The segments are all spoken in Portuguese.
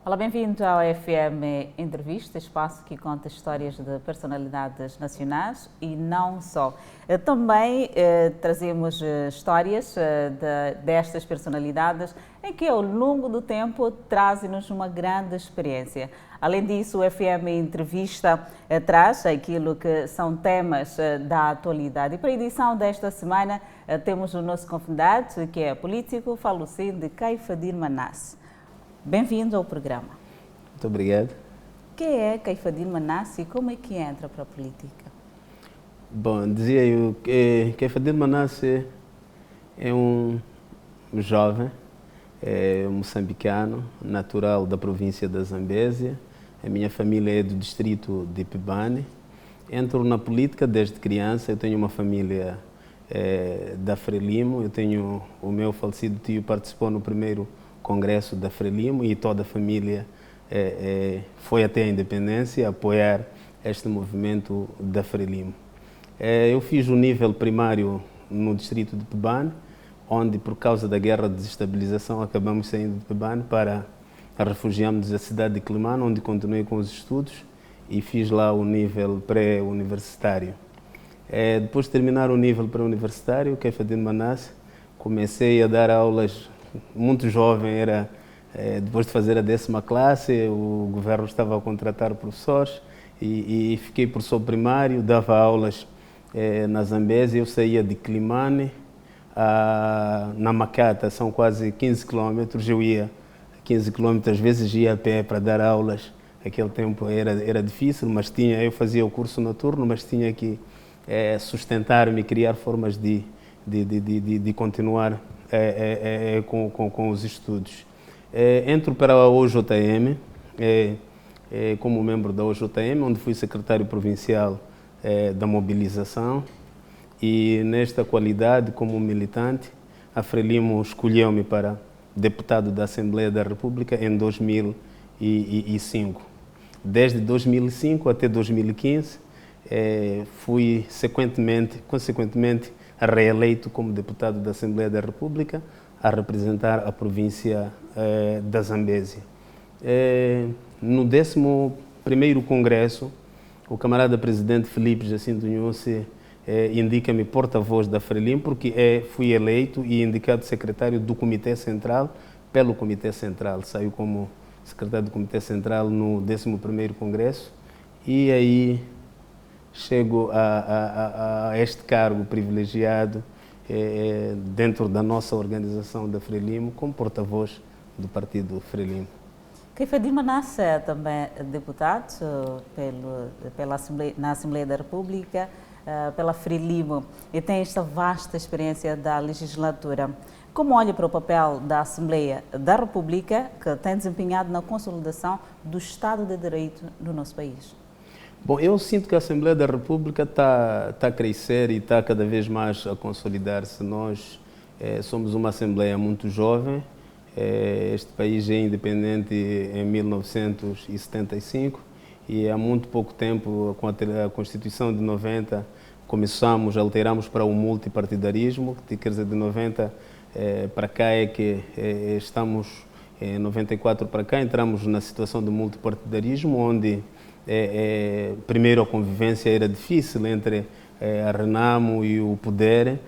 Olá, bem-vindo ao FM Entrevista, espaço que conta histórias de personalidades nacionais e não só. Também trazemos histórias destas personalidades em que, ao longo do tempo, trazem-nos uma grande experiência. Além disso, o FM Entrevista traz aquilo que são temas da atualidade. E para a edição desta semana, temos o nosso convidado, que é político falecido Kaifadir Manasse. Bem-vindo ao programa. Muito obrigado. Quem é Kaifadir Manasse e como é que entra para a política? Bom, dizia eu que Kaifadir Manasse é um jovem moçambicano, natural da província da Zambésia. A minha família é do distrito de Ipebane. Entro na política desde criança. Eu tenho uma família da Frelimo. Eu tenho o meu falecido tio participou no primeiro Congresso da Frelimo e toda a família foi até a independência apoiar este movimento da Frelimo. Eu fiz o nível primário no distrito de Ipebane, onde por causa da guerra de desestabilização acabamos saindo de Ipebane para refugiarmos na cidade de Quelimane, onde continuei com os estudos e fiz lá o nível pré-universitário. Depois de terminar o nível pré-universitário, Kaifadir Manasse, comecei a dar aulas muito jovem, depois de fazer a 10ª classe, o governo estava a contratar professores e fiquei professor primário, dava aulas na Zambésia. Eu saía de Quelimane na Macata, são quase 15 quilômetros, eu ia 15 quilômetros, às vezes ia a pé para dar aulas. Aquele tempo era difícil, mas eu fazia o curso noturno, mas tinha que sustentar-me, criar formas de continuar com os estudos. Entro para a OJM, como membro da OJM, onde fui secretário provincial da mobilização, e nesta qualidade, como militante, a Frelimo escolheu-me para deputado da Assembleia da República em 2005. Desde 2005 até 2015, fui consequentemente reeleito como deputado da Assembleia da República a representar a província da Zambésia. No 11º Congresso, o camarada presidente Filipe Jacinto Nyusi indica-me porta-voz da Frelimo, porque fui eleito e indicado secretário do Comitê Central pelo Comitê Central. Saio como secretário do Comitê Central no 11º Congresso e aí chego a este cargo privilegiado dentro da nossa organização da Frelimo, como porta-voz do partido Frelimo. Kaifadir Manasse é também deputado na Assembleia da República, pela Frelimo, e tem esta vasta experiência da legislatura. Como olha para o papel da Assembleia da República, que tem desempenhado na consolidação do Estado de Direito no nosso país? Bom, eu sinto que a Assembleia da República está a crescer e está cada vez mais a consolidar-se. Nós somos uma Assembleia muito jovem. Este país é independente em 1975 e há muito pouco tempo, com a Constituição de 90, alteramos para o multipartidarismo, quer dizer, de 90 para cá é que estamos, em 94 para cá, entramos na situação do multipartidarismo, onde primeiro a convivência era difícil entre a Renamo e o poder,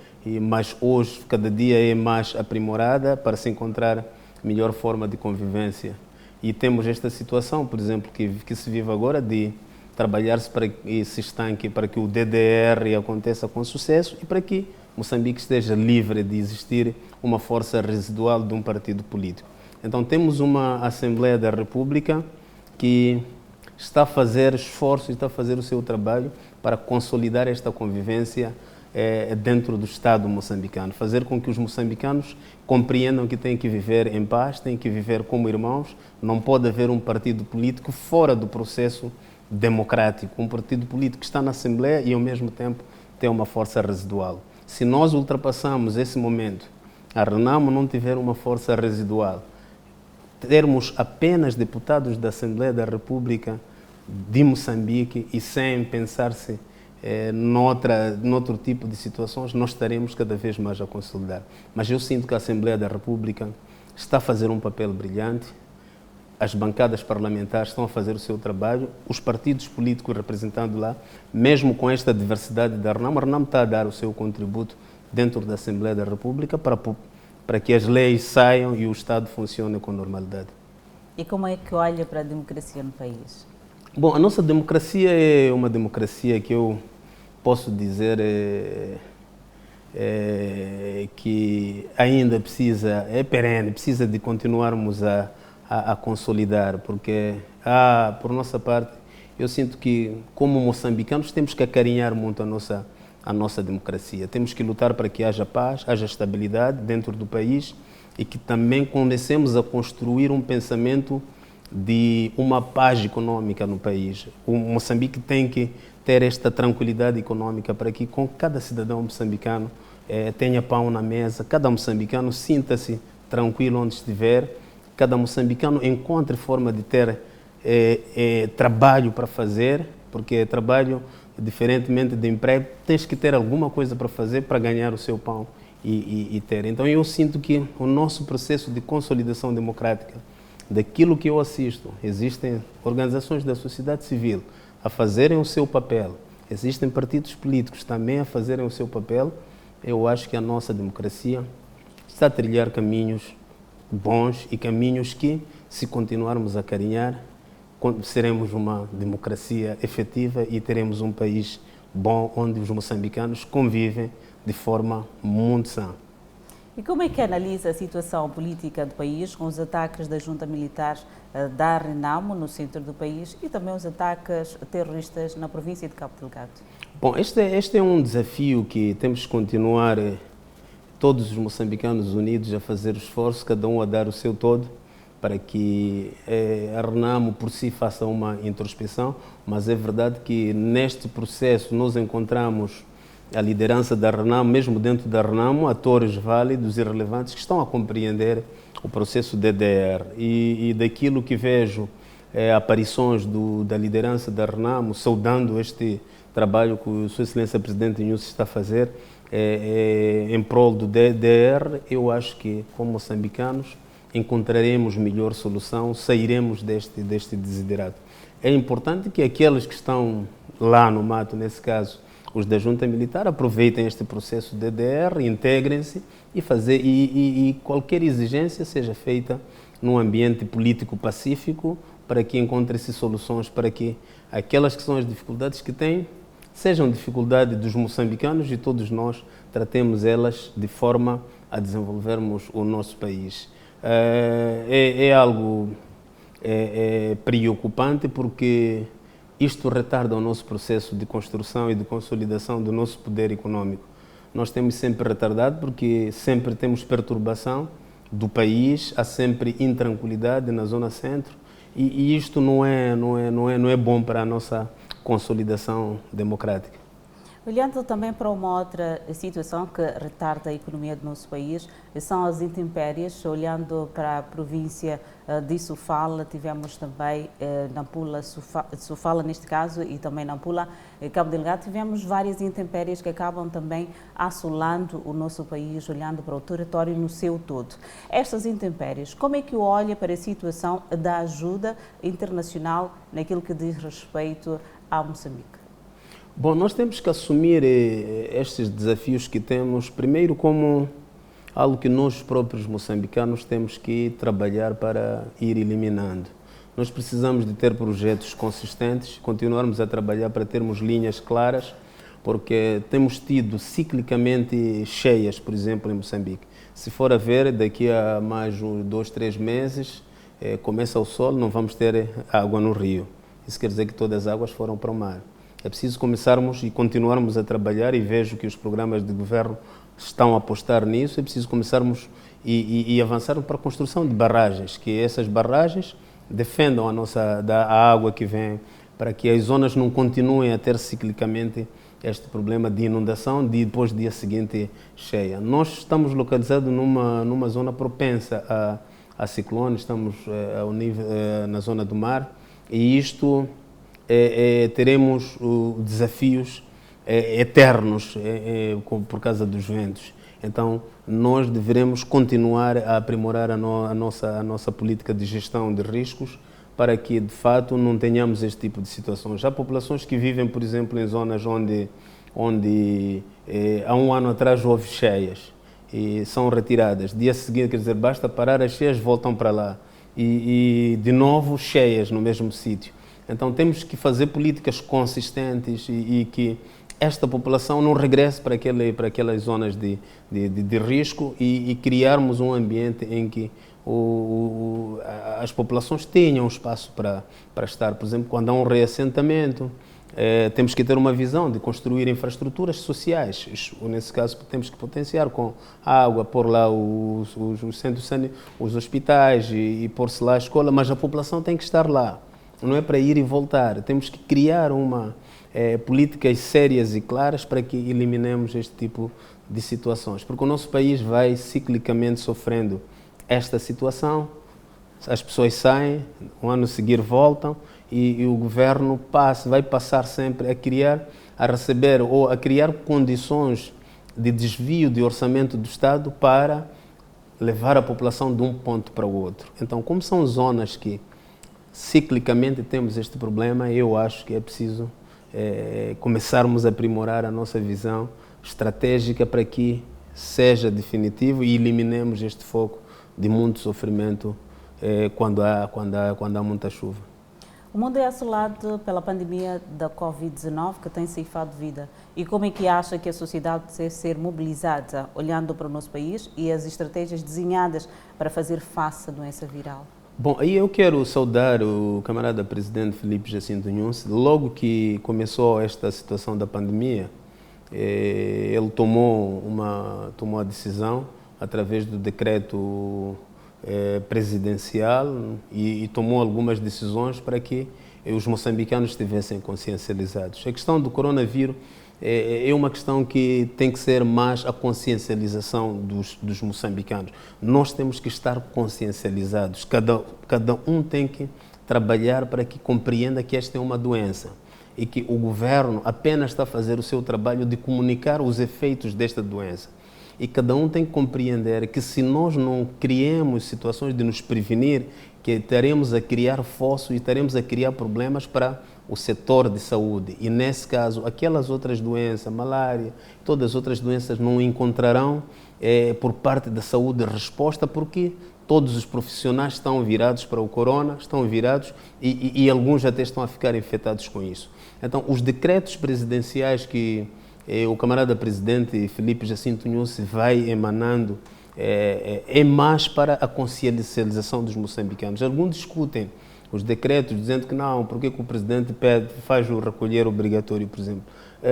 mas hoje cada dia é mais aprimorada para se encontrar melhor forma de convivência. E temos esta situação, por exemplo, que se vive agora, de trabalhar-se para que se estanque, para que o DDR aconteça com sucesso e para que Moçambique esteja livre de existir uma força residual de um partido político. Então temos uma Assembleia da República que está a fazer esforços, está a fazer o seu trabalho para consolidar esta convivência dentro do Estado moçambicano, fazer com que os moçambicanos compreendam que têm que viver em paz, têm que viver como irmãos. Não pode haver um partido político fora do processo democrático, um partido político que está na Assembleia e ao mesmo tempo tem uma força residual. Se nós ultrapassamos esse momento, a Renamo não tiver uma força residual, termos apenas deputados da Assembleia da República de Moçambique e sem pensar-se noutro tipo de situações, nós estaremos cada vez mais a consolidar. Mas eu sinto que a Assembleia da República está a fazer um papel brilhante. as bancadas parlamentares estão a fazer o seu trabalho, os partidos políticos representando lá, mesmo com esta diversidade da RENAMO, a RENAMO está a dar o seu contributo dentro da Assembleia da República para que as leis saiam e o Estado funcione com normalidade. E como é que olha para a democracia no país? Bom, a nossa democracia é uma democracia que eu posso dizer que ainda precisa, é perene, precisa de continuarmos a consolidar, porque por nossa parte, eu sinto que como moçambicanos temos que acarinhar muito a nossa democracia. Temos que lutar para que haja paz, haja estabilidade dentro do país e que também comecemos a construir um pensamento de uma paz econômica no país. O Moçambique tem que ter esta tranquilidade econômica para que com cada cidadão moçambicano tenha pão na mesa, cada moçambicano sinta-se tranquilo onde estiver, cada moçambicano encontre forma de ter trabalho para fazer, porque trabalho, diferentemente de emprego, tens que ter alguma coisa para fazer para ganhar o seu pão e ter. Então eu sinto que o nosso processo de consolidação democrática, daquilo que eu assisto, existem organizações da sociedade civil a fazerem o seu papel, existem partidos políticos também a fazerem o seu papel, eu acho que a nossa democracia está a trilhar caminhos bons e caminhos que, se continuarmos a carinhar, seremos uma democracia efetiva e teremos um país bom onde os moçambicanos convivem de forma muito sã. E como é que analisa a situação política do país com os ataques da junta militar da RENAMO no centro do país e também os ataques terroristas na província de Cabo Delgado? Bom, este é um desafio que temos que continuar, todos os moçambicanos unidos a fazer o esforço, cada um a dar o seu todo, para que a RENAMO por si faça uma introspecção, mas é verdade que neste processo nós encontramos a liderança da RENAMO, mesmo dentro da RENAMO, atores válidos e relevantes que estão a compreender o processo DDR e daquilo que vejo aparições da liderança da RENAMO, saudando este trabalho que o Sua Excelência Presidente Inúcio está a fazer em prol do DDR, eu acho que como moçambicanos encontraremos melhor solução, sairemos deste desiderato. É importante que aqueles que estão lá no mato, nesse caso, os da junta militar, aproveitem este processo de DDR, integrem-se e qualquer exigência seja feita num ambiente político pacífico para que encontrem-se soluções para que aquelas que são as dificuldades que têm sejam dificuldade dos moçambicanos e todos nós tratemos elas de forma a desenvolvermos o nosso país. É algo preocupante porque isto retarda o nosso processo de construção e de consolidação do nosso poder econômico. Nós temos sempre retardado porque sempre temos perturbação do país, há sempre intranquilidade na zona centro e isto não é bom para a nossa consolidação democrática. Olhando também para uma outra situação que retarda a economia do nosso país, são as intempéries. Olhando para a província de Sofala, tivemos também Nampula, Sofala neste caso, e também Nampula, Cabo Delgado, tivemos várias intempéries que acabam também assolando o nosso país, olhando para o território no seu todo. Estas intempéries, como é que olha para a situação da ajuda internacional naquilo que diz respeito a Moçambique? Bom, nós temos que assumir estes desafios que temos, primeiro como algo que nós próprios moçambicanos temos que trabalhar para ir eliminando. Nós precisamos de ter projetos consistentes, continuarmos a trabalhar para termos linhas claras, porque temos tido ciclicamente cheias, por exemplo, em Moçambique. Se for a ver, daqui a mais 2, 3 meses, começa o sol, não vamos ter água no rio. Isso quer dizer que todas as águas foram para o mar. É preciso começarmos e continuarmos a trabalhar, e vejo que os programas de governo estão a apostar nisso. É preciso começarmos e avançarmos para a construção de barragens, que essas barragens defendam a água que vem, para que as zonas não continuem a ter ciclicamente este problema de inundação, depois do dia seguinte cheia. Nós estamos localizados numa zona propensa a ciclones, estamos ao nível, na zona do mar, e isto teremos desafios eternos por causa dos ventos. Então, nós devemos continuar a aprimorar a nossa política de gestão de riscos para que, de fato, não tenhamos este tipo de situações. Há populações que vivem, por exemplo, em zonas onde há um ano atrás houve cheias e são retiradas. Dia seguinte, quer dizer, basta parar as cheias, voltam para lá. E de novo cheias no mesmo sítio. Então temos que fazer políticas consistentes e que esta população não regresse para aquelas zonas de risco e criarmos um ambiente em que as populações tenham espaço para estar. Por exemplo, quando há um reassentamento, temos que ter uma visão de construir infraestruturas sociais. Nesse caso, temos que potenciar com água, pôr lá os centros, os hospitais e pôr-se lá a escola, mas a população tem que estar lá. Não é para ir e voltar. Temos que criar políticas sérias e claras para que eliminemos este tipo de situações. Porque o nosso país vai ciclicamente sofrendo esta situação. As pessoas saem, um ano a seguir voltam e o governo vai passar sempre a receber ou a criar condições de desvio de orçamento do Estado para levar a população de um ponto para o outro. Então, como são zonas que ciclicamente temos este problema, eu acho que é preciso começarmos a aprimorar a nossa visão estratégica para que seja definitivo e eliminemos este foco de muito sofrimento quando há muita chuva. O mundo é assolado pela pandemia da Covid-19 que tem ceifado vida. E como é que acha que a sociedade deve ser mobilizada, olhando para o nosso país e as estratégias desenhadas para fazer face à doença viral? Bom, aí eu quero saudar o camarada presidente Filipe Jacinto Nunes. Logo que começou esta situação da pandemia, ele tomou a decisão através do decreto presidencial e tomou algumas decisões para que os moçambicanos estivessem consciencializados. A questão do coronavírus é uma questão que tem que ser mais a consciencialização dos moçambicanos. Nós temos que estar consciencializados. Cada um tem que trabalhar para que compreenda que esta é uma doença e que o governo apenas está a fazer o seu trabalho de comunicar os efeitos desta doença. E cada um tem que compreender que se nós não criamos situações de nos prevenir, que estaremos a criar fossos e estaremos a criar problemas para o setor de saúde. E nesse caso, aquelas outras doenças, malária, todas as outras doenças não encontrarão por parte da saúde resposta, porque todos os profissionais estão virados para o corona, estão virados e alguns até estão a ficar infectados com isso. Então, os decretos presidenciais que o camarada presidente Filipe Jacinto Nunes vai emanando é mais para a consciencialização dos moçambicanos. Alguns discutem os decretos dizendo que não, porque o presidente faz o recolher obrigatório, por exemplo.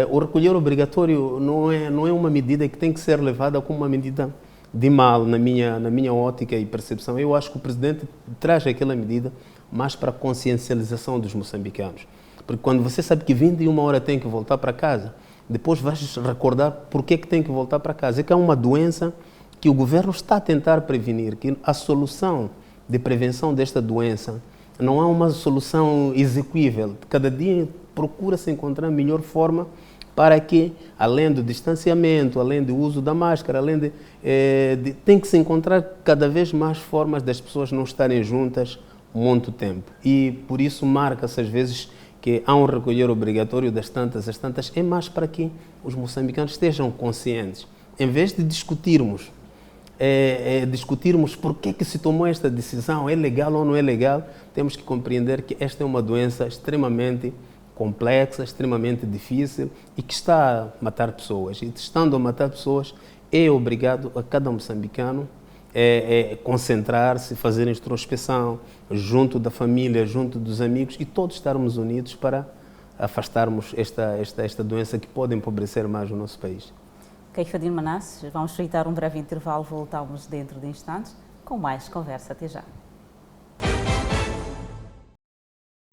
O recolher obrigatório não é uma medida que tem que ser levada como uma medida de mal, na minha ótica e percepção. Eu acho que o presidente traz aquela medida mais para a consciencialização dos moçambicanos. Porque quando você sabe que 21 horas tem que voltar para casa, depois vais recordar por que tem que voltar para casa. É que é uma doença que o governo está a tentar prevenir, que a solução de prevenção desta doença não é uma solução execuível. Cada dia procura-se encontrar a melhor forma para que, além do distanciamento, além do uso da máscara, tem que se encontrar cada vez mais formas das pessoas não estarem juntas muito tempo. E por isso marca-se às vezes que há um recolher obrigatório das tantas às tantas, é mais para que os moçambicanos estejam conscientes. Em vez de discutirmos por que se tomou esta decisão, é legal ou não é legal, temos que compreender que esta é uma doença extremamente complexa, extremamente difícil e que está a matar pessoas. E estando a matar pessoas, é obrigado a cada moçambicano concentrar-se, fazer introspeção junto da família, junto dos amigos e todos estarmos unidos para afastarmos esta doença que pode empobrecer mais o nosso país. Keifadir Manasses, vamos feitar um breve intervalo, voltamos dentro de instantes com mais conversa. Até já.